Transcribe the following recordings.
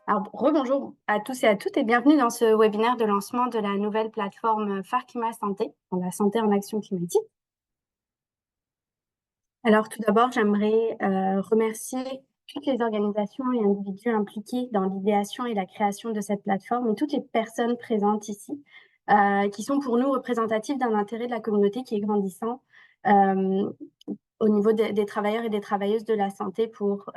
Alors, rebonjour à tous et à toutes et bienvenue dans ce webinaire de lancement de la nouvelle plateforme Phare Climat Santé, pour la santé en action climatique. Alors, tout d'abord, j'aimerais remercier toutes les organisations et individus impliqués dans l'idéation et la création de cette plateforme et toutes les personnes présentes ici, qui sont pour nous représentatives d'un intérêt de la communauté qui est grandissant au niveau des travailleurs et des travailleuses de la santé pour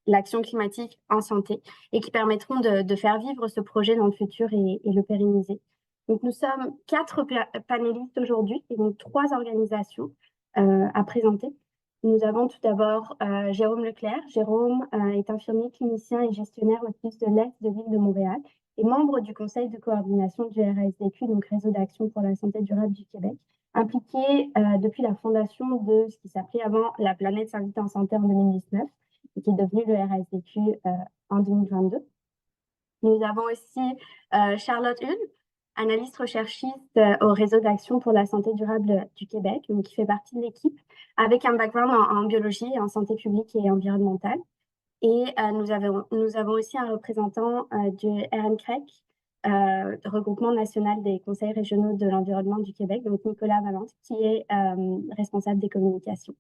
l'action climatique en santé et qui permettront de faire vivre ce projet dans le futur et le pérenniser. Donc, nous sommes 4 panélistes aujourd'hui et donc 3 organisations à présenter. Nous avons tout d'abord Jérôme Leclerc. Jérôme est infirmier clinicien et gestionnaire au CIUS de l'Est de l'île de Montréal et membre du conseil de coordination du RASDQ, donc Réseau d'action pour la santé durable du Québec, impliqué depuis la fondation de ce qui s'appelait avant la Planète S'invite en santé en 2019 et qui est devenu le RASDQ en 2022. Nous avons aussi Charlotte Hull, analyste recherchiste au Réseau d'action pour la santé durable du Québec, donc qui fait partie de l'équipe, avec un background en biologie, en santé publique et environnementale. Et nous avons aussi un représentant du RNCREC, Regroupement national des conseils régionaux de l'environnement du Québec, donc Nicolas Valente, qui est responsable des communications.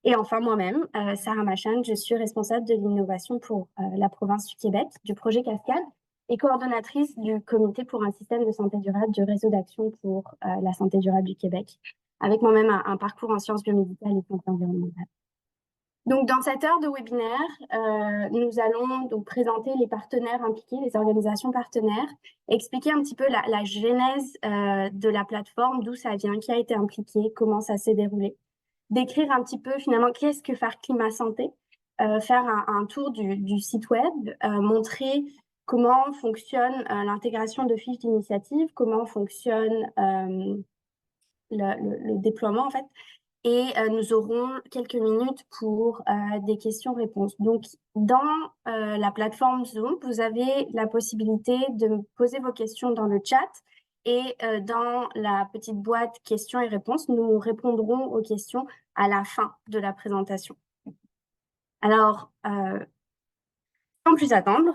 Et enfin, moi-même, Sarah Machan, je suis responsable de l'innovation pour la province du Québec, du projet Cascade, et coordonnatrice du comité pour un système de santé durable du réseau d'action pour la santé durable du Québec, avec moi-même un parcours en sciences biomédicales et santé environnementale. Donc, dans cette heure de webinaire, nous allons donc présenter les partenaires impliqués, les organisations partenaires, expliquer un petit peu la genèse de la plateforme, d'où ça vient, qui a été impliqué, comment ça s'est déroulé, décrire un petit peu finalement qu'est-ce que Phare Climat Santé, faire un tour du site web, montrer comment fonctionne l'intégration de fiches d'initiative, comment fonctionne le déploiement en fait. Et nous aurons quelques minutes pour des questions-réponses. Donc, dans la plateforme Zoom, vous avez la possibilité de poser vos questions dans le chat et dans la petite boîte questions et réponses, nous répondrons aux questions à la fin de la présentation. Alors, sans plus attendre,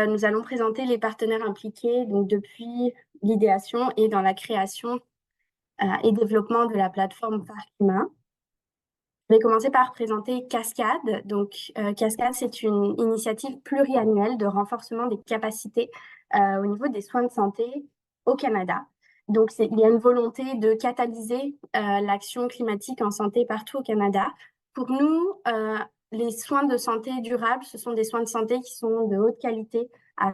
nous allons présenter les partenaires impliqués donc, depuis l'idéation et dans la création et développement de la plateforme Phare Climat. Je vais commencer par présenter Cascade. Donc, Cascade, c'est une initiative pluriannuelle de renforcement des capacités au niveau des soins de santé au Canada. Donc, il y a une volonté de catalyser l'action climatique en santé partout au Canada. Pour nous, les soins de santé durables, ce sont des soins de santé qui sont de haute qualité, à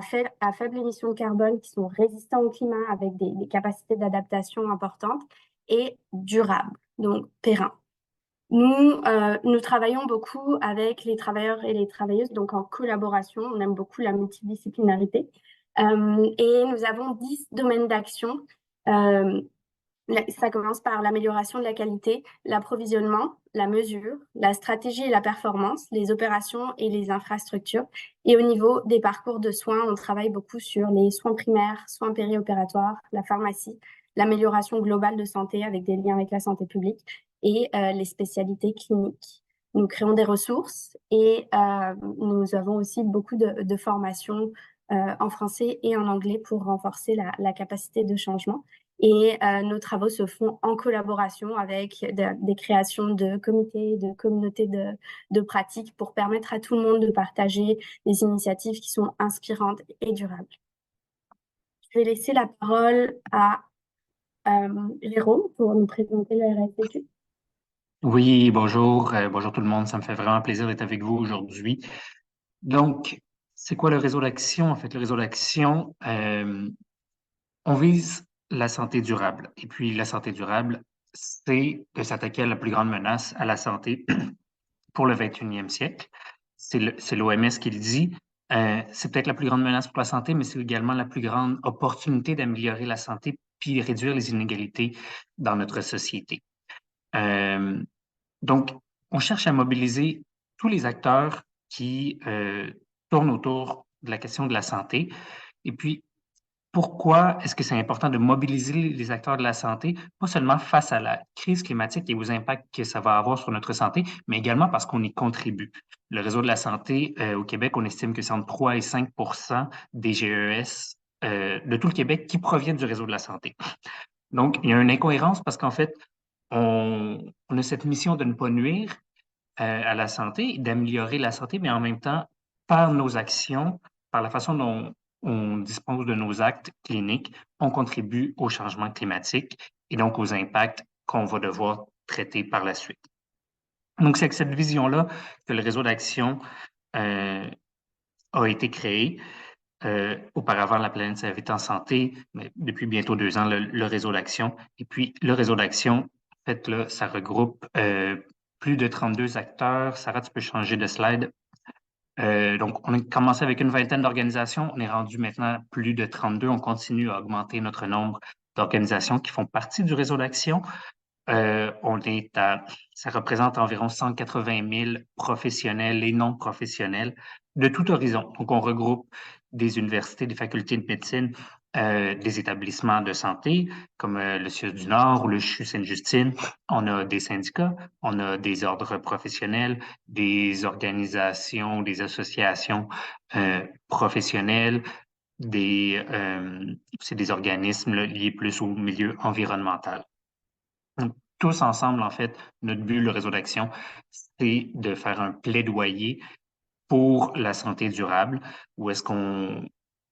faible émission de carbone, qui sont résistants au climat avec des capacités d'adaptation importantes et durables, donc pérennes. Nous travaillons beaucoup avec les travailleurs et les travailleuses, donc en collaboration. On aime beaucoup la multidisciplinarité. Et nous avons 10 domaines d'action. Ça commence par l'amélioration de la qualité, l'approvisionnement, la mesure, la stratégie et la performance, les opérations et les infrastructures. Et au niveau des parcours de soins, on travaille beaucoup sur les soins primaires, soins périopératoires, la pharmacie, l'amélioration globale de santé avec des liens avec la santé publique et les spécialités cliniques. Nous créons des ressources et nous avons aussi beaucoup de formations en français et en anglais pour renforcer la capacité de changement. Et nos travaux se font en collaboration avec des créations de comités, de communautés de pratiques pour permettre à tout le monde de partager des initiatives qui sont inspirantes et durables. Je vais laisser la parole à Jérôme pour nous présenter le RSDQ. Oui, bonjour, bonjour tout le monde. Ça me fait vraiment plaisir d'être avec vous aujourd'hui. Donc, c'est quoi le réseau d'action? En fait, le réseau d'action, on vise la santé durable. Et puis, la santé durable, c'est de s'attaquer à la plus grande menace à la santé pour le 21e siècle. C'est l'OMS qui le dit. C'est peut-être la plus grande menace pour la santé, mais c'est également la plus grande opportunité d'améliorer la santé puis réduire les inégalités dans notre société. Donc, on cherche à mobiliser tous les acteurs qui tournent autour de la question de la santé. Et puis, pourquoi est-ce que c'est important de mobiliser les acteurs de la santé, pas seulement face à la crise climatique et aux impacts que ça va avoir sur notre santé, mais également parce qu'on y contribue. Le réseau de la santé au Québec, on estime que c'est entre 3 et 5 des GES de tout le Québec qui proviennent du réseau de la santé. Donc, il y a une incohérence parce qu'en fait, on a cette mission de ne pas nuire à la santé, d'améliorer la santé, mais en même temps, par nos actions, par la façon dont on dispose de nos actes cliniques, on contribue au changement climatique et donc aux impacts qu'on va devoir traiter par la suite. Donc, c'est avec cette vision-là que le réseau d'action euh, a été créé. Auparavant, la planète s'invite en santé, mais depuis bientôt 2 ans, le réseau d'action. Et puis, le réseau d'action, en fait, là, ça regroupe plus de 32 acteurs. Sarah, tu peux changer de slide. Donc, on a commencé avec une vingtaine d'organisations. On est rendu maintenant plus de 32. On continue à augmenter notre nombre d'organisations qui font partie du réseau d'action. Ça représente environ 180 000 professionnels et non professionnels de tout horizon. Donc, on regroupe des universités, des facultés de médecine, des établissements de santé comme le CIUS du Nord ou le CHU Sainte-Justine. On a des syndicats, on a des ordres professionnels, des organisations, des associations professionnelles, c'est des organismes là, liés plus au milieu environnemental. Donc, tous ensemble, en fait, notre but, le réseau d'action, c'est de faire un plaidoyer pour la santé durable, où est-ce qu'on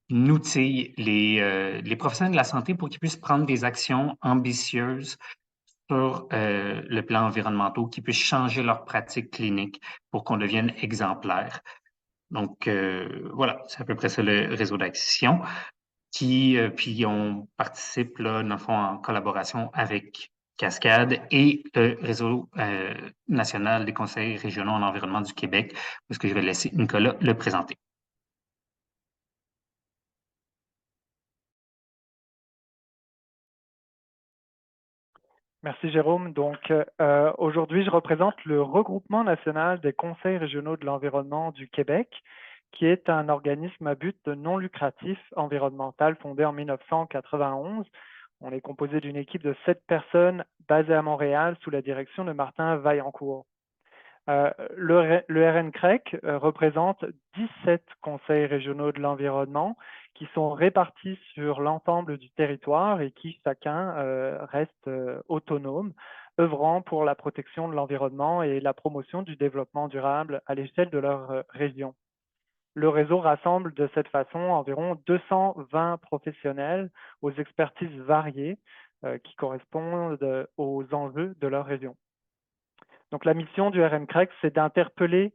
outille les professionnels de la santé pour qu'ils puissent prendre des actions ambitieuses sur le plan environnemental, qui puissent changer leurs pratiques cliniques pour qu'on devienne exemplaire. Donc, voilà, c'est à peu près ça le réseau d'action puis on participe là, dans le fond, en collaboration avec Cascade et le réseau national des conseils régionaux en environnement du Québec, parce que je vais laisser Nicolas le présenter. Merci Jérôme. Donc aujourd'hui, je représente le regroupement national des conseils régionaux de l'environnement du Québec, qui est un organisme à but non lucratif environnemental fondé en 1991. On est composé d'une équipe de 7 personnes basées à Montréal sous la direction de Martin Vaillancourt. Le RNCREC représente 17 conseils régionaux de l'environnement qui sont répartis sur l'ensemble du territoire et qui chacun reste autonome, œuvrant pour la protection de l'environnement et la promotion du développement durable à l'échelle de leur région. Le réseau rassemble de cette façon environ 220 professionnels aux expertises variées qui correspondent aux enjeux de leur région. Donc, la mission du RMCREC, c'est d'interpeller,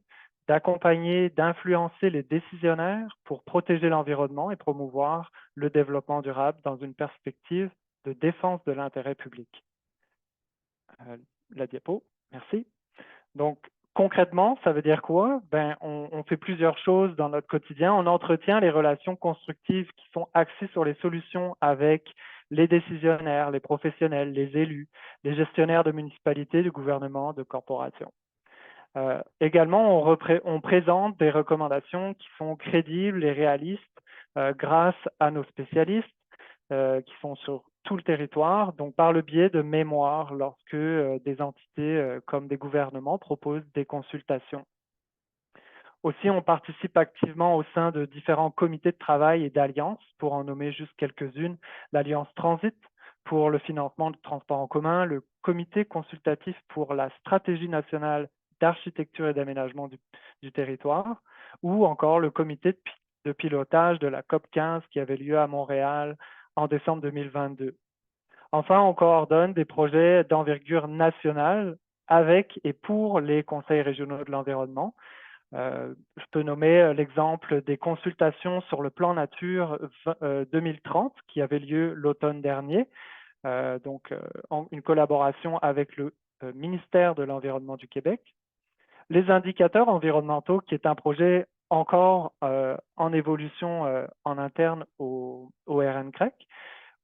d'accompagner, d'influencer les décisionnaires pour protéger l'environnement et promouvoir le développement durable dans une perspective de défense de l'intérêt public. La diapo, merci. Donc, concrètement, ça veut dire quoi? On fait plusieurs choses dans notre quotidien. On entretient les relations constructives qui sont axées sur les solutions avec les décisionnaires, les professionnels, les élus, les gestionnaires de municipalités, de gouvernements, de corporations. Également, on présente des recommandations qui sont crédibles et réalistes grâce à nos spécialistes qui sont sur tout le territoire, donc par le biais de mémoires lorsque des entités comme des gouvernements proposent des consultations. Aussi, on participe activement au sein de différents comités de travail et d'alliances, pour en nommer juste quelques-unes, l'Alliance Transit pour le financement du transport en commun, le Comité consultatif pour la stratégie nationale d'architecture et d'aménagement du territoire, ou encore le comité de pilotage de la COP 15 qui avait lieu à Montréal en décembre 2022. Enfin, on coordonne des projets d'envergure nationale avec et pour les conseils régionaux de l'environnement. Je peux nommer l'exemple des consultations sur le plan nature 2030 qui avait lieu l'automne dernier, une collaboration avec le ministère de l'Environnement du Québec. Les indicateurs environnementaux, qui est un projet encore en évolution en interne au RNCREC,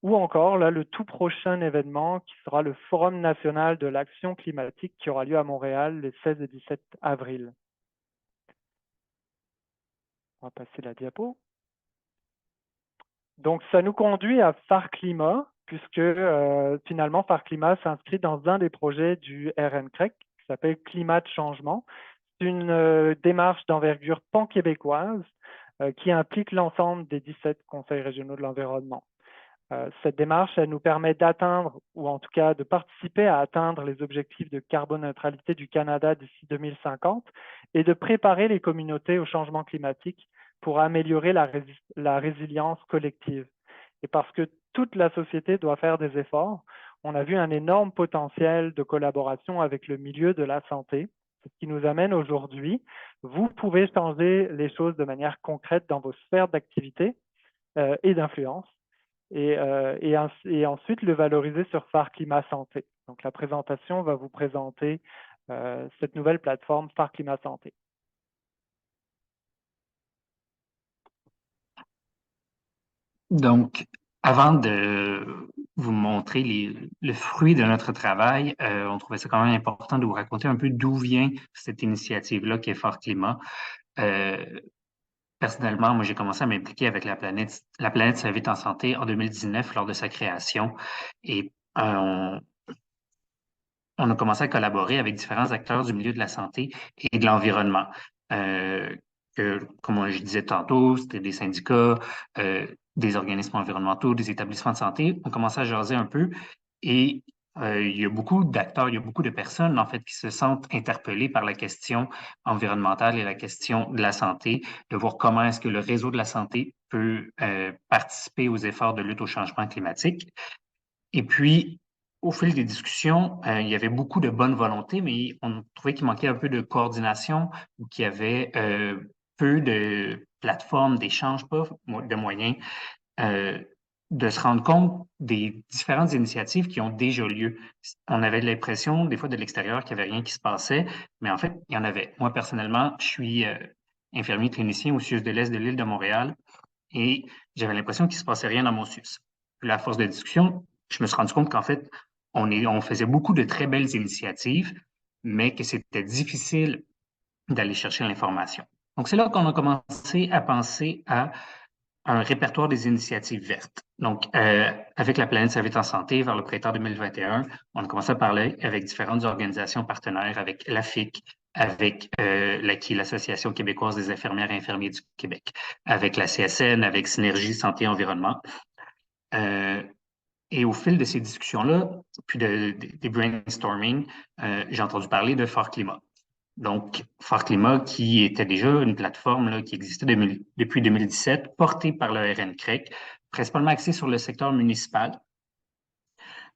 ou encore là, le tout prochain événement qui sera le Forum national de l'action climatique qui aura lieu à Montréal les 16 et 17 avril. On va passer la diapo. Donc, ça nous conduit à Phare Climat, puisque finalement, Phare Climat s'inscrit dans un des projets du RNCREC qui s'appelle Climat de changement. C'est une démarche d'envergure pan-québécoise qui implique l'ensemble des 17 conseils régionaux de l'environnement. Cette démarche, elle nous permet d'atteindre, ou en tout cas de participer à atteindre les objectifs de carboneutralité du Canada d'ici 2050 et de préparer les communautés au changement climatique pour améliorer la résilience collective. Et parce que toute la société doit faire des efforts, on a vu un énorme potentiel de collaboration avec le milieu de la santé, ce qui nous amène aujourd'hui. Vous pouvez changer les choses de manière concrète dans vos sphères d'activité et d'influence et ensuite le valoriser sur Phare Climat Santé. Donc, la présentation va vous présenter cette nouvelle plateforme Phare Climat Santé. Donc, avant de vous montrer le fruit de notre travail, on trouvait ça quand même important de vous raconter un peu d'où vient cette initiative-là qui est Fort Climat. Personnellement, moi, j'ai commencé à m'impliquer avec la planète Ça vite en santé en 2019 lors de sa création. Et on a commencé à collaborer avec différents acteurs du milieu de la santé et de l'environnement. Comme je disais tantôt, c'était des syndicats, des organismes environnementaux, des établissements de santé. On commençait à jaser un peu et il y a beaucoup d'acteurs, il y a beaucoup de personnes en fait qui se sentent interpellées par la question environnementale et la question de la santé, de voir comment est-ce que le réseau de la santé peut participer aux efforts de lutte au changement climatique. Et puis, au fil des discussions, il y avait beaucoup de bonne volonté, mais on trouvait qu'il manquait un peu de coordination ou qu'il y avait peu de plateformes d'échange, pas de moyens euh, de se rendre compte des différentes initiatives qui ont déjà lieu. On avait l'impression, des fois, de l'extérieur, qu'il n'y avait rien qui se passait, mais en fait, il y en avait. Moi, personnellement, je suis infirmier clinicien au CIUS de l'Est de l'île de Montréal et j'avais l'impression qu'il ne se passait rien dans mon CIUS. Puis, à force de discussion, je me suis rendu compte qu'en fait, on faisait beaucoup de très belles initiatives, mais que c'était difficile d'aller chercher l'information. Donc, c'est là qu'on a commencé à penser à un répertoire des initiatives vertes. Donc, avec la planète Ça va en santé, vers le printemps 2021, on a commencé à parler avec différentes organisations partenaires, avec l'AFIC, avec qui est l'Association québécoise des infirmières et infirmiers du Québec, avec la CSN, avec Synergie Santé Environnement. Et au fil de ces discussions-là, puis des brainstorming, j'ai entendu parler de Fort Climat. Donc, Fort Climat, qui était déjà une plateforme là, qui existait depuis 2017, portée par le RNCREC, principalement axée sur le secteur municipal.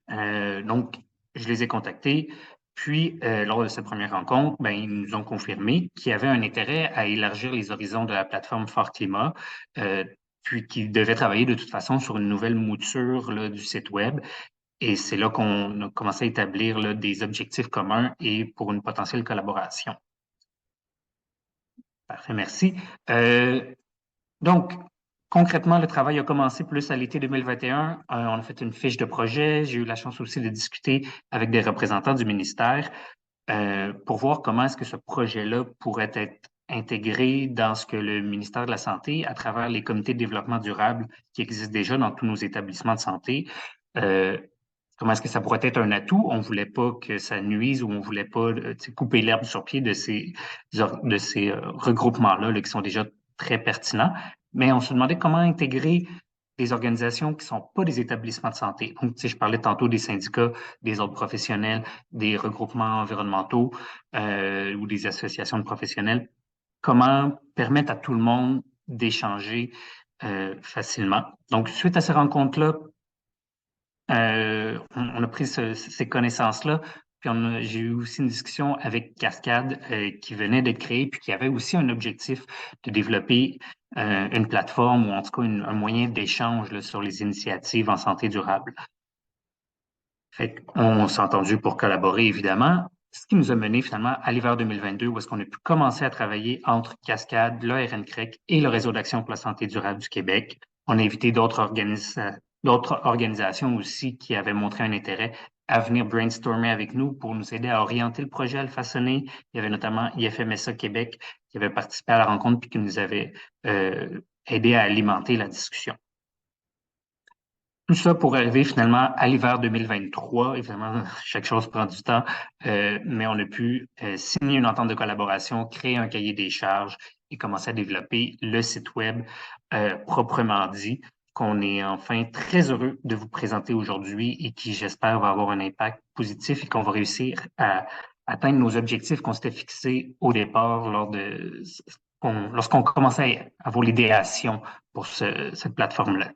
Donc, je les ai contactés. Puis, lors de cette première rencontre, ben, ils nous ont confirmé qu'il y avait un intérêt à élargir les horizons de la plateforme Fort Climat, puis qu'ils devaient travailler de toute façon sur une nouvelle mouture là, du site Web. Et c'est là qu'on a commencé à établir là, des objectifs communs et pour une potentielle collaboration. Parfait, merci. Donc, concrètement, le travail a commencé plus à l'été 2021. On a fait une fiche de projet. J'ai eu la chance aussi de discuter avec des représentants du ministère pour voir comment est-ce que ce projet-là pourrait être intégré dans ce que le ministère de la Santé, à travers les comités de développement durable qui existent déjà dans tous nos établissements de santé, comment est-ce que ça pourrait être un atout? On ne voulait pas que ça nuise ou on ne voulait pas couper l'herbe sur pied de ces regroupements-là là, qui sont déjà très pertinents. Mais on se demandait comment intégrer des organisations qui ne sont pas des établissements de santé. Donc, je parlais tantôt des syndicats, des ordres professionnels, des regroupements environnementaux ou des associations de professionnels. Comment permettre à tout le monde d'échanger facilement. Donc, suite à ces rencontres-là, on a pris ces connaissances-là, puis j'ai eu aussi une discussion avec Cascade qui venait d'être créée, puis qui avait aussi un objectif de développer une plateforme ou en tout cas un moyen d'échange sur les initiatives en santé durable. Fait qu'on s'est entendu pour collaborer, évidemment, ce qui nous a mené finalement à l'hiver 2022, où est-ce qu'on a pu commencer à travailler entre Cascade, le RNCREC et le Réseau d'action pour la santé durable du Québec. On a invité d'autres organisations aussi qui avaient montré un intérêt à venir brainstormer avec nous pour nous aider à orienter le projet, à le façonner. Il y avait notamment IFMSA Québec qui avait participé à la rencontre puis qui nous avait aidé à alimenter la discussion. Tout ça pour arriver finalement à l'hiver 2023. Évidemment, chaque chose prend du temps, mais on a pu signer une entente de collaboration, créer un cahier des charges et commencer à développer le site web proprement dit, qu'on est enfin très heureux de vous présenter aujourd'hui et qui, j'espère, va avoir un impact positif et qu'on va réussir à atteindre nos objectifs qu'on s'était fixés au départ lorsqu'on commençait à avoir l'idéation pour cette plateforme-là.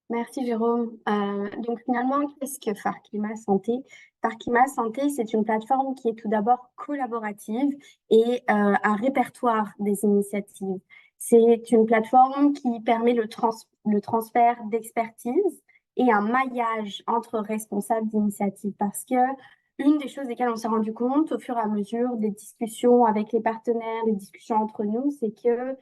Merci Jérôme. Donc finalement, qu'est-ce que Phare Climat Santé? Phare Climat Santé, c'est une plateforme qui est tout d'abord collaborative et un répertoire des initiatives. C'est une plateforme qui permet le transfert d'expertise et un maillage entre responsables d'initiatives parce que une des choses desquelles on s'est rendu compte au fur et à mesure des discussions avec les partenaires, des discussions entre nous, c'est que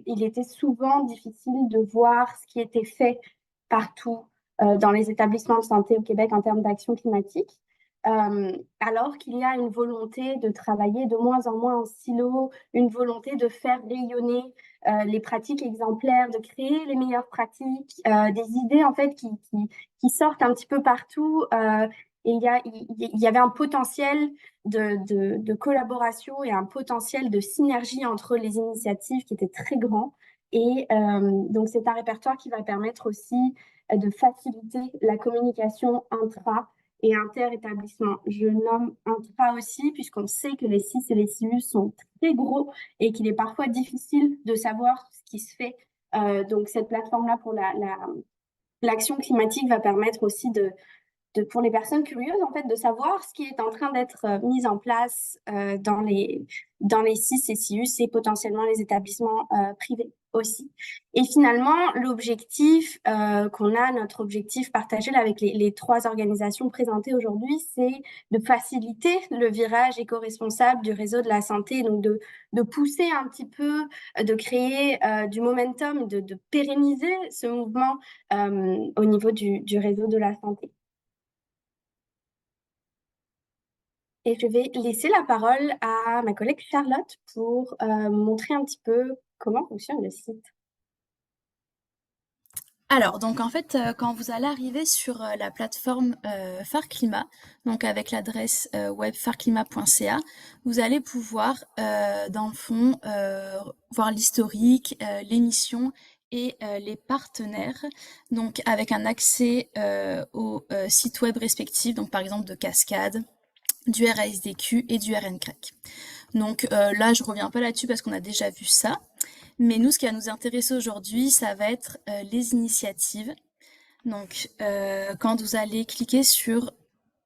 il était souvent difficile de voir ce qui était fait partout dans les établissements de santé au Québec en termes d'action climatique, alors qu'il y a une volonté de travailler de moins en moins en silo, une volonté de faire rayonner les pratiques exemplaires, de créer les meilleures pratiques, des idées en fait qui sortent un petit peu partout. Et il y avait un potentiel de collaboration et un potentiel de synergie entre les initiatives qui était très grand. Et donc, c'est un répertoire qui va permettre aussi de faciliter la communication intra et inter-établissement. Je nomme intra aussi, puisqu'on sait que les CIS et les CIUS sont très gros et qu'il est parfois difficile de savoir ce qui se fait. Donc, cette plateforme-là pour l'action climatique va permettre aussi pour les personnes curieuses, en fait, de savoir ce qui est en train d'être mis en place dans les CIS et CIUS et potentiellement les établissements privés aussi. Et finalement, l'objectif qu'on a, notre objectif partagé là, avec les trois organisations présentées aujourd'hui, c'est de faciliter le virage éco-responsable du réseau de la santé, donc de pousser un petit peu, de créer du momentum, de pérenniser ce mouvement au niveau du réseau de la santé. Et je vais laisser la parole à ma collègue Charlotte pour montrer un petit peu comment fonctionne le site. Alors, donc en fait, quand vous allez arriver sur la plateforme Phare Climat, donc avec l'adresse web phareclimat.ca, vous allez pouvoir, dans le fond, voir l'historique, les missions et les partenaires, donc avec un accès aux sites web respectifs, donc par exemple de Cascade, du RASDQ et du RNCREC. Donc là, je reviens pas là-dessus parce qu'on a déjà vu ça. Mais nous, ce qui va nous intéresser aujourd'hui, ça va être les initiatives. Donc, quand vous allez cliquer sur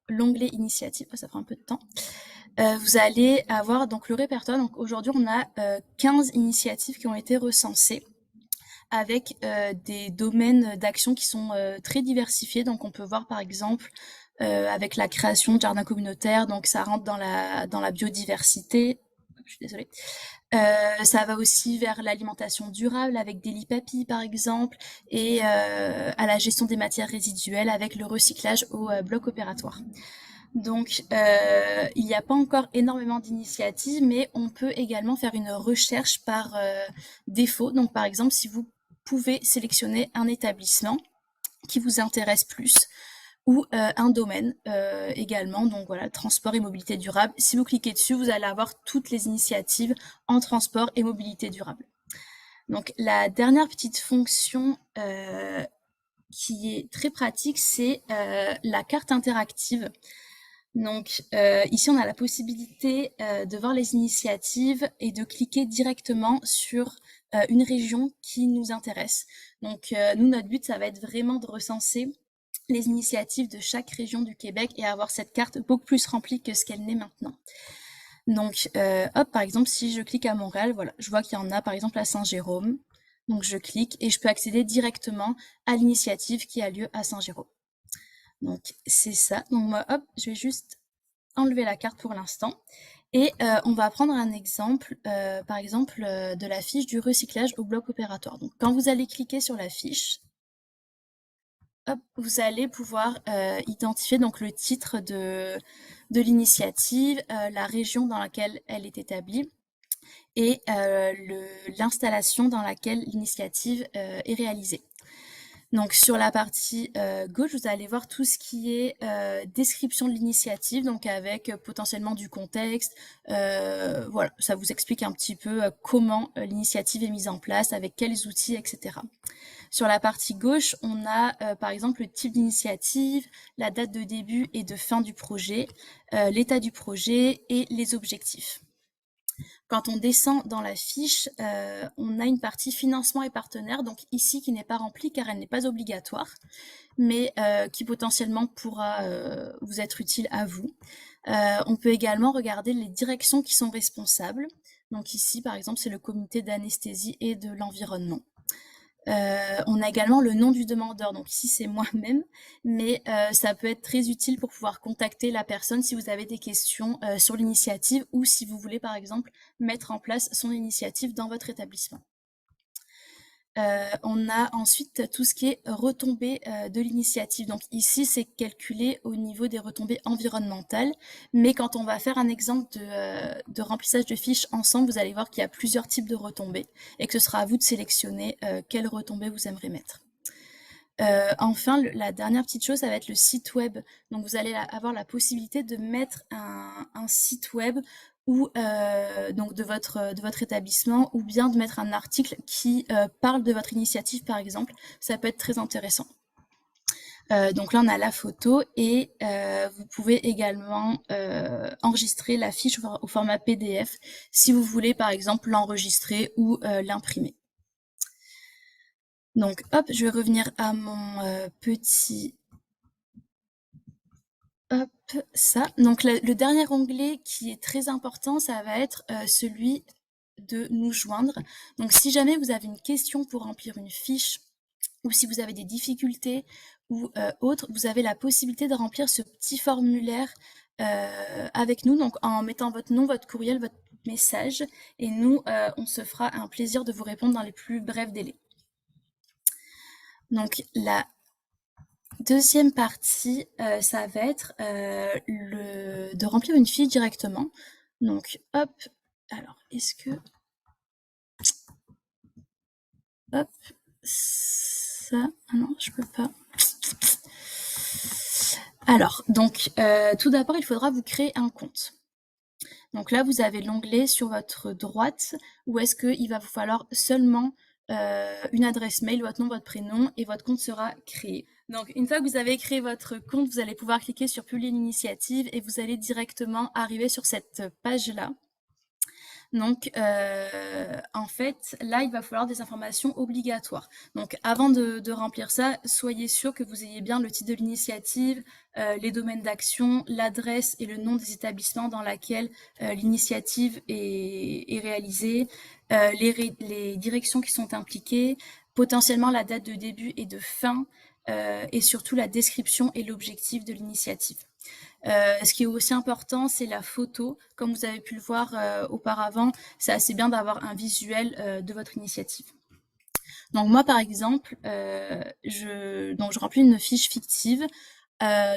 l'onglet initiatives, ça prend un peu de temps, vous allez avoir donc le répertoire. Donc aujourd'hui, on a 15 initiatives qui ont été recensées avec des domaines d'action qui sont très diversifiés. Donc on peut voir par exemple avec la création de jardins communautaires, donc ça rentre dans la biodiversité. Je suis désolée. Ça va aussi vers l'alimentation durable avec Daily Papy par exemple, et à la gestion des matières résiduelles avec le recyclage au bloc opératoire. Donc, il n'y a pas encore énormément d'initiatives, mais on peut également faire une recherche par défaut. Donc, par exemple, si vous pouvez sélectionner un établissement qui vous intéresse plus, ou un domaine également, donc voilà, transport et mobilité durable. Si vous cliquez dessus, vous allez avoir toutes les initiatives en transport et mobilité durable. Donc la dernière petite fonction qui est très pratique, c'est la carte interactive. Donc ici, on a la possibilité de voir les initiatives et de cliquer directement sur une région qui nous intéresse. Donc nous, notre but, ça va être vraiment de recenser les initiatives de chaque région du Québec et avoir cette carte beaucoup plus remplie que ce qu'elle n'est maintenant. Donc, hop, par exemple, si je clique à Montréal, voilà, je vois qu'il y en a par exemple à Saint-Jérôme. Donc, je clique et je peux accéder directement à l'initiative qui a lieu à Saint-Jérôme. Donc, c'est ça. Donc, moi, hop, je vais juste enlever la carte pour l'instant. Et on va prendre un exemple, par exemple, de la fiche du recyclage au bloc opératoire. Donc, quand vous allez cliquer sur la fiche, hop, vous allez pouvoir identifier donc le titre de l'initiative, la région dans laquelle elle est établie. et l'installation dans laquelle l'initiative est réalisée. Donc sur la partie gauche, vous allez voir tout ce qui est description de l'initiative, donc avec potentiellement du contexte. Voilà, ça vous explique un petit peu comment l'initiative est mise en place, avec quels outils, etc. Sur la partie gauche, on a par exemple le type d'initiative, la date de début et de fin du projet, l'état du projet et les objectifs. Quand on descend dans la fiche, on a une partie financement et partenaires, donc ici qui n'est pas remplie car elle n'est pas obligatoire, mais qui potentiellement pourra vous être utile à vous. On peut également regarder les directions qui sont responsables. Donc ici, par exemple, c'est le comité d'anesthésie et de l'environnement. On a également le nom du demandeur, donc ici c'est moi-même, mais ça peut être très utile pour pouvoir contacter la personne si vous avez des questions sur l'initiative ou si vous voulez par exemple mettre en place son initiative dans votre établissement. On a ensuite tout ce qui est retombées de l'initiative. Donc ici, c'est calculé au niveau des retombées environnementales. Mais quand on va faire un exemple de remplissage de fiches ensemble, vous allez voir qu'il y a plusieurs types de retombées et que ce sera à vous de sélectionner quelles retombées vous aimeriez mettre. Enfin, la dernière petite chose, ça va être le site web. Donc vous allez avoir la possibilité de mettre un site web ou donc de votre établissement, ou bien de mettre un article qui parle de votre initiative, par exemple. Ça peut être très intéressant. Donc là, on a la photo et vous pouvez également enregistrer la fiche au format PDF si vous voulez, par exemple, l'enregistrer ou l'imprimer. Donc, hop, je vais revenir à mon petit... Hop, ça. Donc, le dernier onglet qui est très important, ça va être celui de nous joindre. Donc, si jamais vous avez une question pour remplir une fiche ou si vous avez des difficultés ou autres, vous avez la possibilité de remplir ce petit formulaire avec nous, donc en mettant votre nom, votre courriel, votre message, et nous, on se fera un plaisir de vous répondre dans les plus brefs délais. Donc, la deuxième partie, ça va être de remplir une fiche directement. Donc, hop, alors, est-ce que... Hop, ça... Ah non, je peux pas. Alors, donc, tout d'abord, il faudra vous créer un compte. Donc là, vous avez l'onglet sur votre droite où est-ce qu'il va vous falloir seulement une adresse mail, votre nom, votre prénom, et votre compte sera créé. Donc, une fois que vous avez créé votre compte, vous allez pouvoir cliquer sur Publier l'initiative et vous allez directement arriver sur cette page-là. Donc, en fait, là, il va falloir des informations obligatoires. Donc, avant de remplir ça, soyez sûr que vous ayez bien le titre de l'initiative, les domaines d'action, l'adresse et le nom des établissements dans lesquels l'initiative est réalisée, les directions qui sont impliquées, potentiellement la date de début et de fin, et surtout la description et l'objectif de l'initiative. Ce qui est aussi important, c'est la photo. Comme vous avez pu le voir auparavant, c'est assez bien d'avoir un visuel de votre initiative. Donc moi, par exemple, je remplis une fiche fictive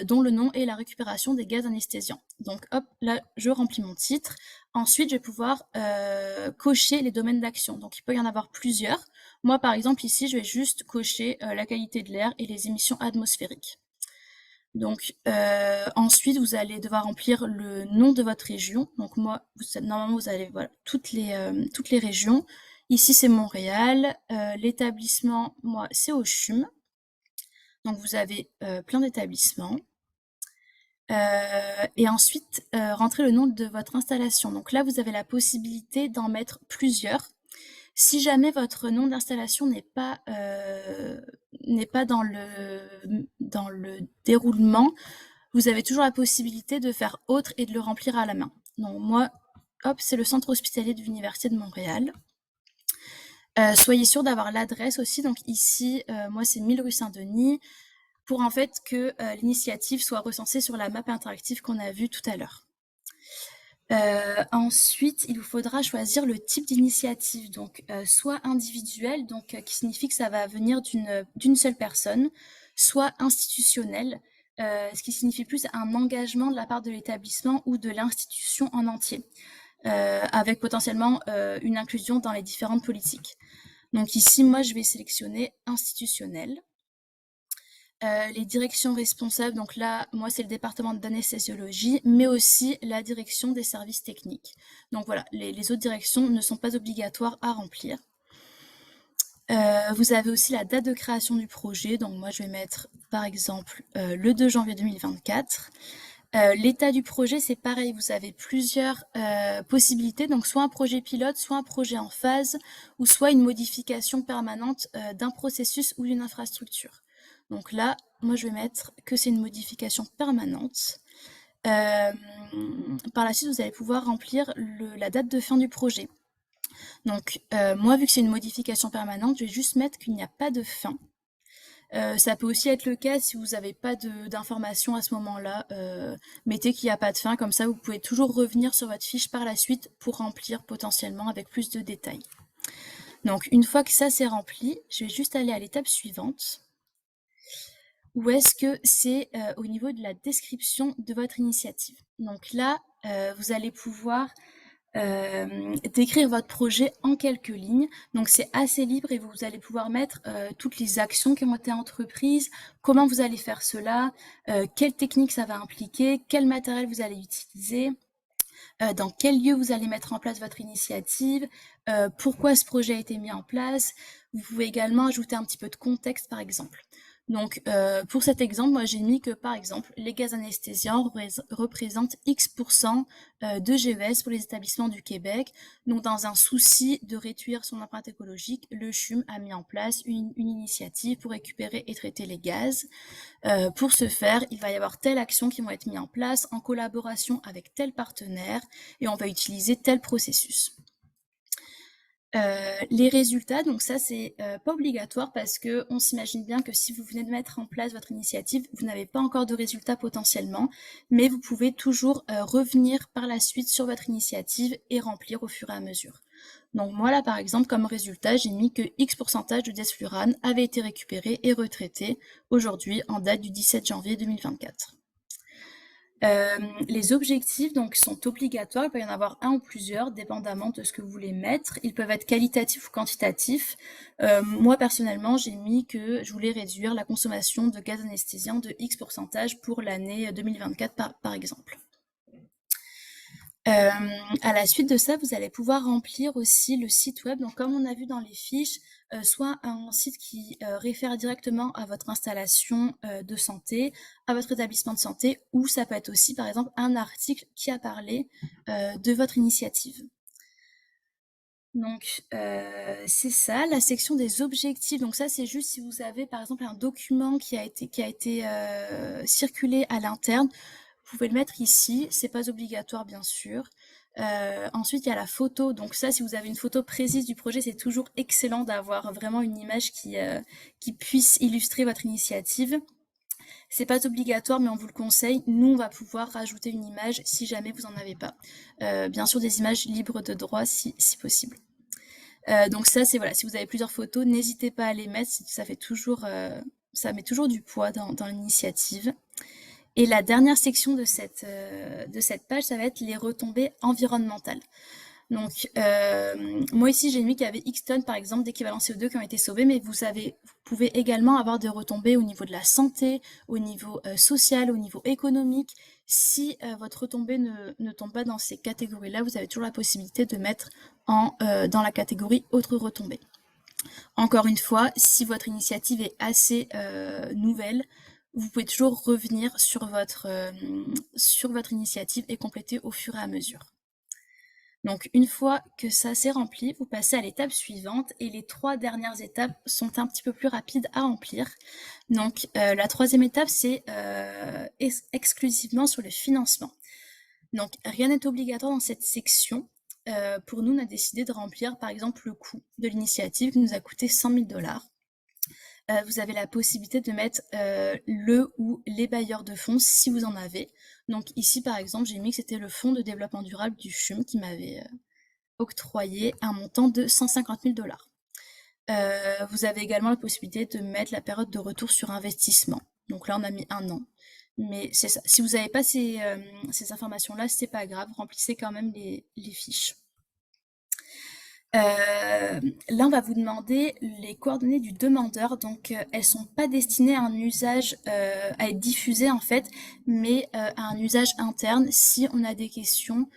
dont le nom est la récupération des gaz anesthésiants. Donc hop, là, je remplis mon titre. Ensuite, je vais pouvoir cocher les domaines d'action. Donc il peut y en avoir plusieurs. Moi, par exemple, ici, je vais juste cocher la qualité de l'air et les émissions atmosphériques. Donc ensuite, vous allez devoir remplir le nom de votre région. Donc moi, normalement, vous avez voilà, toutes les régions. Ici, c'est Montréal. L'établissement, moi, c'est au CHUM. Donc vous avez plein d'établissements. Et ensuite, rentrez le nom de votre installation. Donc là, vous avez la possibilité d'en mettre plusieurs. Si jamais votre nom d'installation n'est pas dans le déroulement, vous avez toujours la possibilité de faire autre et de le remplir à la main. Donc moi, hop, c'est le centre hospitalier de l'Université de Montréal. Soyez sûr d'avoir l'adresse aussi. Donc ici, moi, c'est 1000 rue Saint-Denis, pour en fait que l'initiative soit recensée sur la map interactive qu'on a vue tout à l'heure. Ensuite, il vous faudra choisir le type d'initiative, donc soit individuel, donc qui signifie que ça va venir d'une seule personne, soit institutionnel, ce qui signifie plus un engagement de la part de l'établissement ou de l'institution en entier. avec potentiellement une inclusion dans les différentes politiques. Donc ici, moi, je vais sélectionner institutionnel. Les directions responsables, donc là, moi, c'est le département d'anesthésiologie, mais aussi la direction des services techniques. Donc voilà, les autres directions ne sont pas obligatoires à remplir. Vous avez aussi la date de création du projet, donc moi, je vais mettre, par exemple, le 2 janvier 2024. L'état du projet, c'est pareil, vous avez plusieurs possibilités, donc soit un projet pilote, soit un projet en phase, ou soit une modification permanente d'un processus ou d'une infrastructure. Donc là, moi je vais mettre que c'est une modification permanente. Par la suite, vous allez pouvoir remplir la date de fin du projet. Donc moi, vu que c'est une modification permanente, je vais juste mettre qu'il n'y a pas de fin. Ça peut aussi être le cas si vous n'avez pas d'informations à ce moment-là. Mettez qu'il n'y a pas de fin, comme ça vous pouvez toujours revenir sur votre fiche par la suite pour remplir potentiellement avec plus de détails. Donc une fois que ça c'est rempli, je vais juste aller à l'étape suivante. Où est-ce que c'est au niveau de la description de votre initiative. Donc là, vous allez pouvoir décrire votre projet en quelques lignes. Donc c'est assez libre et vous allez pouvoir mettre toutes les actions qui ont été entreprises, comment vous allez faire cela, quelle technique ça va impliquer, quel matériel vous allez utiliser, dans quel lieu vous allez mettre en place votre initiative, pourquoi ce projet a été mis en place. Vous pouvez également ajouter un petit peu de contexte par exemple. Donc, pour cet exemple, moi j'ai mis que par exemple, les gaz anesthésiants représentent X% de GES pour les établissements du Québec. Donc, dans un souci de réduire son empreinte écologique, le CHUM a mis en place une initiative pour récupérer et traiter les gaz. Pour ce faire, il va y avoir telle action qui vont être mises en place en collaboration avec tel partenaire et on va utiliser tel processus. Les résultats, donc ça c'est pas obligatoire parce que on s'imagine bien que si vous venez de mettre en place votre initiative, vous n'avez pas encore de résultats potentiellement, mais vous pouvez toujours revenir par la suite sur votre initiative et remplir au fur et à mesure. Donc moi là par exemple comme résultat j'ai mis que X pourcentage de desflurane avait été récupéré et retraité aujourd'hui en date du 17 janvier 2024. Les objectifs donc sont obligatoires, il peut y en avoir un ou plusieurs, dépendamment de ce que vous voulez mettre. Ils peuvent être qualitatifs ou quantitatifs. Moi personnellement, j'ai mis que je voulais réduire la consommation de gaz anesthésien de X pourcentage pour l'année 2024 par exemple. À la suite de ça, vous allez pouvoir remplir aussi le site web. Donc, comme on a vu dans les fiches, soit un site qui réfère directement à votre installation de santé, à votre établissement de santé, ou ça peut être aussi, par exemple, un article qui a parlé de votre initiative. Donc, c'est ça, la section des objectifs. Donc ça, c'est juste si vous avez, par exemple, un document qui a été circulé à l'interne, vous pouvez le mettre ici, c'est pas obligatoire bien sûr. Ensuite, il y a la photo. Donc ça, si vous avez une photo précise du projet, c'est toujours excellent d'avoir vraiment une image qui puisse illustrer votre initiative. C'est pas obligatoire, mais on vous le conseille. Nous, on va pouvoir rajouter une image si jamais vous en avez pas. Bien sûr, des images libres de droit si possible. Donc ça, c'est voilà. Si vous avez plusieurs photos, n'hésitez pas à les mettre. Ça fait toujours, ça met toujours du poids dans l'initiative. Et la dernière section de cette page, ça va être les retombées environnementales. Donc, moi ici, j'ai mis qu'il y avait X tonnes, par exemple, d'équivalent CO2 qui ont été sauvés, mais vous pouvez également avoir des retombées au niveau de la santé, au niveau social, au niveau économique. Si votre retombée ne tombe pas dans ces catégories-là, vous avez toujours la possibilité de mettre dans la catégorie autres retombées. Encore une fois, si votre initiative est assez nouvelle, vous pouvez toujours revenir sur votre initiative et compléter au fur et à mesure. Donc, une fois que ça s'est rempli, vous passez à l'étape suivante et les 3 dernières étapes sont un petit peu plus rapides à remplir. Donc, la 3e étape, c'est exclusivement sur le financement. Donc, rien n'est obligatoire dans cette section. Pour nous, on a décidé de remplir, par exemple, le coût de l'initiative qui nous a coûté 100 000 $. Vous avez la possibilité de mettre le ou les bailleurs de fonds si vous en avez. Donc ici, par exemple, j'ai mis que c'était le Fonds de développement durable du CHUM qui m'avait octroyé un montant de 150 000 $. Vous avez également la possibilité de mettre la période de retour sur investissement. Donc là, on a mis 1 an. Mais c'est ça. Si vous n'avez pas ces informations-là, c'est pas grave, remplissez quand même les fiches. Là, on va vous demander les coordonnées du demandeur. Donc, elles sont pas destinées à un usage, à être diffusées en fait, mais à un usage interne si on a des questions,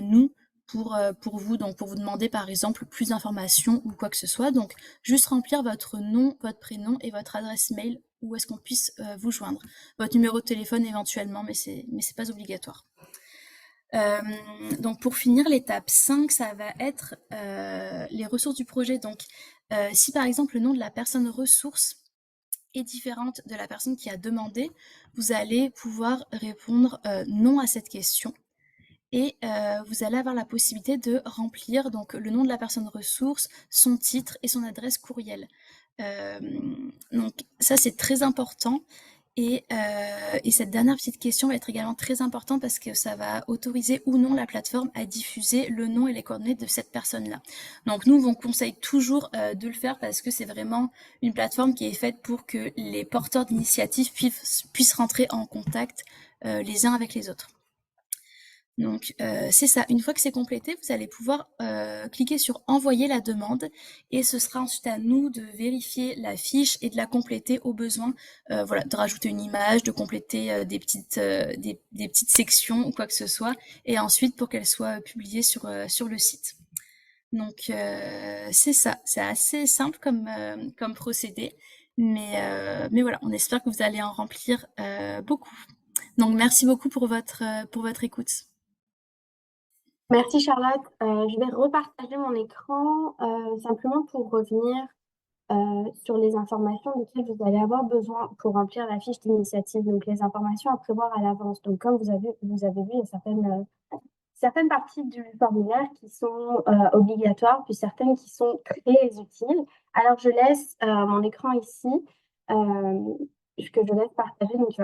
nous, pour vous, donc pour vous demander par exemple plus d'informations ou quoi que ce soit. Donc, juste remplir votre nom, votre prénom et votre adresse mail où est-ce qu'on puisse vous joindre. Votre numéro de téléphone éventuellement, mais c'est pas obligatoire. Donc pour finir, l'étape 5, ça va être les ressources du projet. Donc si par exemple le nom de la personne ressource est différente de la personne qui a demandé, vous allez pouvoir répondre non à cette question. Et vous allez avoir la possibilité de remplir donc le nom de la personne ressource, son titre et son adresse courriel. Donc ça c'est très important. Et cette dernière petite question va être également très importante parce que ça va autoriser ou non la plateforme à diffuser le nom et les coordonnées de cette personne-là. Donc nous, on conseille toujours de le faire parce que c'est vraiment une plateforme qui est faite pour que les porteurs d'initiatives puissent rentrer en contact les uns avec les autres. Donc c'est ça, une fois que c'est complété, vous allez pouvoir cliquer sur envoyer la demande et ce sera ensuite à nous de vérifier la fiche et de la compléter au besoin, voilà, de rajouter une image, de compléter des petites sections ou quoi que ce soit et ensuite pour qu'elle soit publiée sur le site. Donc c'est ça, c'est assez simple comme procédé, mais voilà, on espère que vous allez en remplir beaucoup. Donc merci beaucoup pour votre écoute. Merci Charlotte. Je vais repartager mon écran simplement pour revenir sur les informations desquelles vous allez avoir besoin pour remplir la fiche d'initiative. Donc les informations à prévoir à l'avance. Donc comme vous avez vu, il y a certaines parties du formulaire qui sont obligatoires, puis certaines qui sont très utiles. Alors je laisse mon écran ici, que je laisse partager. Donc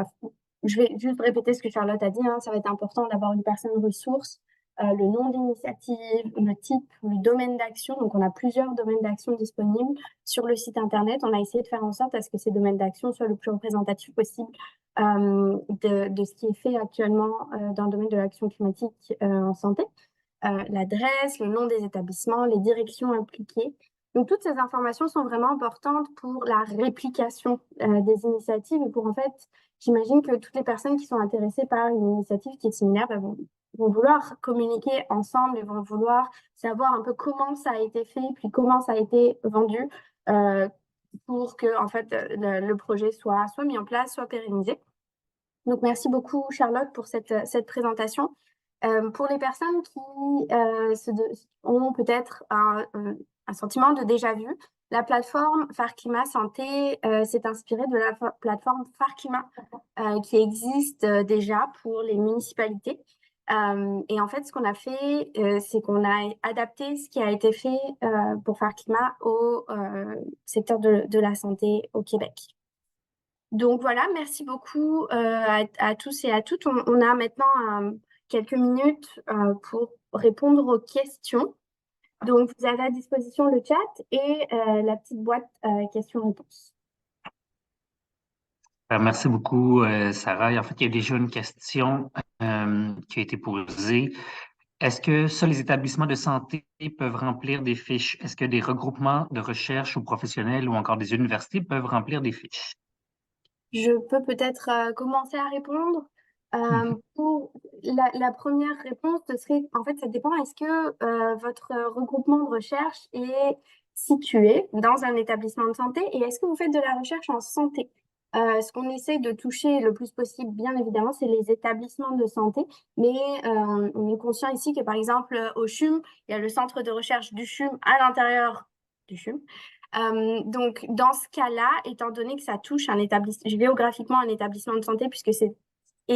je vais juste répéter ce que Charlotte a dit. Ça va être important d'avoir une personne ressource, le nom d'initiative, le type, le domaine d'action. Donc, on a plusieurs domaines d'action disponibles sur le site Internet. On a essayé de faire en sorte à ce que ces domaines d'action soient le plus représentatifs possible de ce qui est fait actuellement dans le domaine de l'action climatique en santé. L'adresse, le nom des établissements, les directions impliquées. Donc, toutes ces informations sont vraiment importantes pour la réplication des initiatives et pour, en fait, j'imagine que toutes les personnes qui sont intéressées par une initiative qui est similaire vont vouloir communiquer ensemble et vont vouloir savoir un peu comment ça a été fait, puis comment ça a été vendu pour que en fait, le projet soit mis en place, soit pérennisé. Donc, merci beaucoup, Charlotte, pour cette présentation. Pour les personnes qui ont peut-être un sentiment de déjà-vu, la plateforme Phare Climat Santé s'est inspirée de la plateforme Phare Climat qui existe déjà pour les municipalités. Et en fait, ce qu'on a fait, c'est qu'on a adapté ce qui a été fait pour Phare Climat au secteur de la santé au Québec. Donc voilà, merci beaucoup à tous et à toutes. On a maintenant quelques minutes pour répondre aux questions. Donc, vous avez à disposition le chat et la petite boîte questions-réponses. Merci beaucoup, Sarah. En fait, il y a déjà une question qui a été posée. Est-ce que seuls les établissements de santé peuvent remplir des fiches? Est-ce que des regroupements de recherche ou professionnels ou encore des universités peuvent remplir des fiches? Je peux peut-être commencer à répondre. Pour la première réponse, ce serait, en fait, ça dépend. Est-ce que votre regroupement de recherche est situé dans un établissement de santé et est-ce que vous faites de la recherche en santé? Ce qu'on essaie de toucher le plus possible, bien évidemment, c'est les établissements de santé, mais on est conscient ici que, par exemple, au CHUM, il y a le centre de recherche du CHUM à l'intérieur du CHUM. Donc, dans ce cas-là, étant donné que ça touche géographiquement un établissement de santé,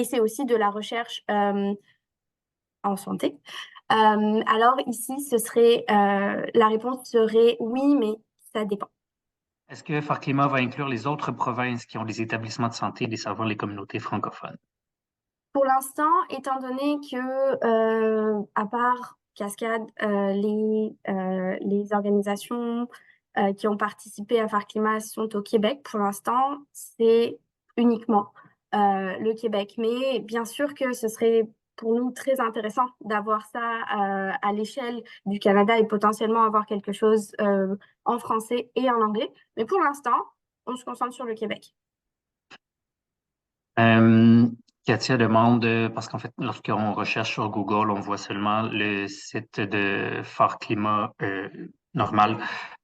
c'est aussi de la recherche en santé, alors ici, la réponse serait oui, mais ça dépend. Est-ce que Phare Climat va inclure les autres provinces qui ont des établissements de santé et desservir les communautés francophones? Pour l'instant, étant donné que, à part Cascade, les organisations qui ont participé à Phare Climat sont au Québec, pour l'instant, c'est uniquement le Québec. Mais bien sûr que ce serait pour nous très intéressant d'avoir ça à l'échelle du Canada et potentiellement avoir quelque chose en français et en anglais. Mais pour l'instant, on se concentre sur le Québec. Katia demande, parce qu'en fait, lorsqu'on recherche sur Google, on voit seulement le site de Phare Climat normal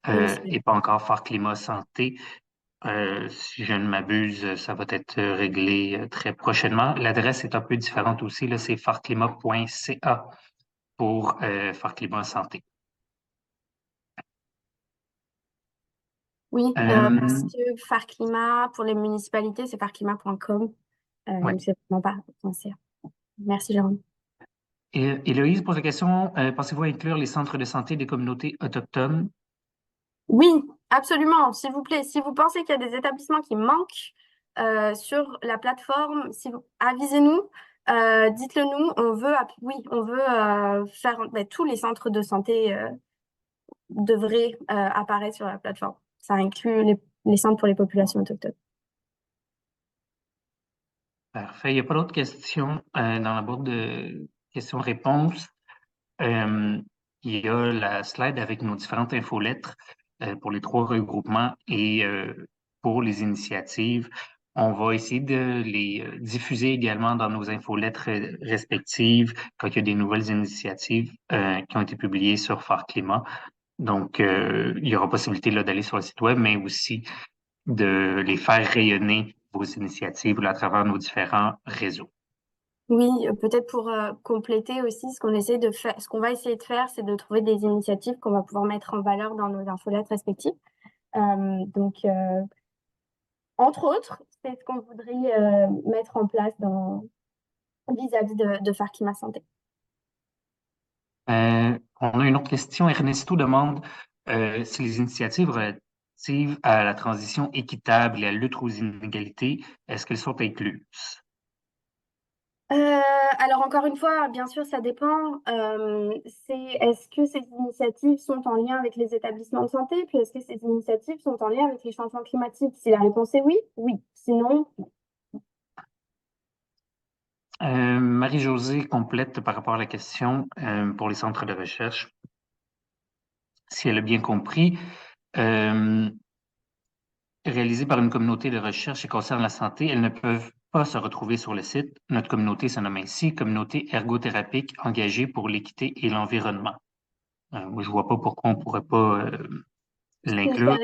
et pas encore Phare Climat Santé. Si je ne m'abuse, ça va être réglé très prochainement. L'adresse est un peu différente aussi, là, c'est phareclimat.ca pour Phare Climat Santé. Oui, parce Euh, que Phare Climat, pour les municipalités, c'est phareclimat.com. ouais. C'est vraiment pas français. Merci, Jérôme. Et Héloïse pose la question, pensez-vous inclure les centres de santé des communautés autochtones? Oui, absolument, s'il vous plaît. Si vous pensez qu'il y a des établissements qui manquent sur la plateforme, avisez-nous, dites-le nous. On veut faire tous les centres de santé devraient apparaître sur la plateforme. Ça inclut les centres pour les populations autochtones. Parfait. Il n'y a pas d'autres questions dans la boîte de questions-réponses. Il y a la slide avec nos différentes infolettres pour les 3 regroupements et pour les initiatives. On va essayer de les diffuser également dans nos infolettres respectives quand il y a des nouvelles initiatives qui ont été publiées sur Phare Climat. Donc, il y aura possibilité là, d'aller sur le site web, mais aussi de les faire rayonner, vos initiatives là, à travers nos différents réseaux. Oui, peut-être pour compléter aussi, ce qu'on va essayer de faire, c'est de trouver des initiatives qu'on va pouvoir mettre en valeur dans nos infolettes respectives. Donc, entre autres, c'est ce qu'on voudrait mettre en place vis-à-vis de Phare Climat Santé. On a une autre question. Ernesto demande si les initiatives relatives à la transition équitable et à la lutte aux inégalités, est-ce qu'elles sont incluses? Alors encore une fois, bien sûr, ça dépend. Est-ce que ces initiatives sont en lien avec les établissements de santé? Puis est-ce que ces initiatives sont en lien avec les changements climatiques? Si la réponse est oui, oui. Sinon, Marie-Josée complète par rapport à la question pour les centres de recherche. Si elle a bien compris, réalisées par une communauté de recherche et concernent la santé, elles ne peuvent pas se retrouver sur le site. Notre communauté se nomme ainsi Communauté ergothérapique engagée pour l'équité et l'environnement. Moi, je vois pas pourquoi on pourrait pas l'inclure.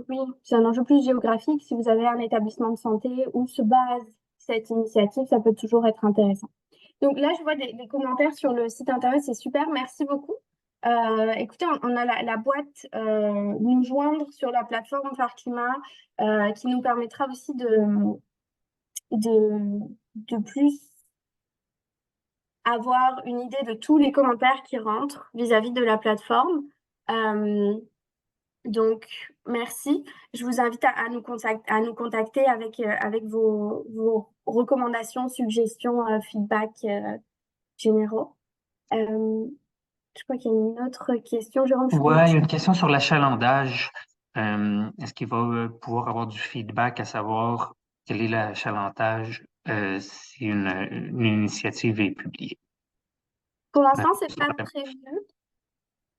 oui, c'est un enjeu plus géographique. Si vous avez un établissement de santé où se base cette initiative, ça peut toujours être intéressant. Donc là, je vois des commentaires sur le site internet, c'est super, merci beaucoup. Écoutez, on a la boîte nous joindre sur la plateforme Phare Climat qui nous permettra aussi de plus avoir une idée de tous les commentaires qui rentrent vis-à-vis de la plateforme. Donc, merci. Je vous invite à nous contacter avec vos recommandations, suggestions, feedback généraux. Je crois qu'il y a une autre question, Jérôme. Ouais, il y a une question sur l'achalandage. Est-ce qu'il va pouvoir avoir du feedback à savoir quel est l'achalandage si une initiative est publiée? Pour l'instant, c'est pas prévu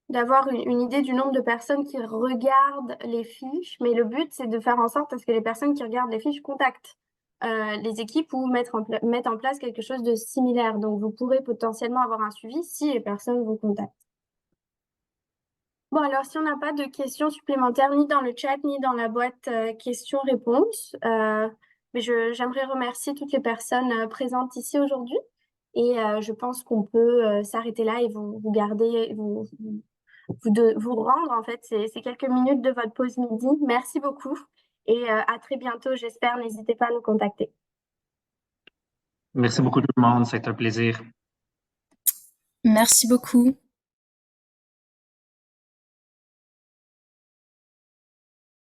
d'avoir une idée du nombre de personnes qui regardent les fiches, mais le but, c'est de faire en sorte à ce que les personnes qui regardent les fiches contactent les équipes ou mettent en place quelque chose de similaire. Donc, vous pourrez potentiellement avoir un suivi si les personnes vous contactent. Bon, alors, si on n'a pas de questions supplémentaires, ni dans le chat, ni dans la boîte questions-réponses, mais j'aimerais remercier toutes les personnes présentes ici aujourd'hui. Et je pense qu'on peut s'arrêter là et vous rendre, en fait, ces quelques minutes de votre pause midi. Merci beaucoup et à très bientôt, j'espère. N'hésitez pas à nous contacter. Merci beaucoup tout le monde, c'est un plaisir. Merci beaucoup.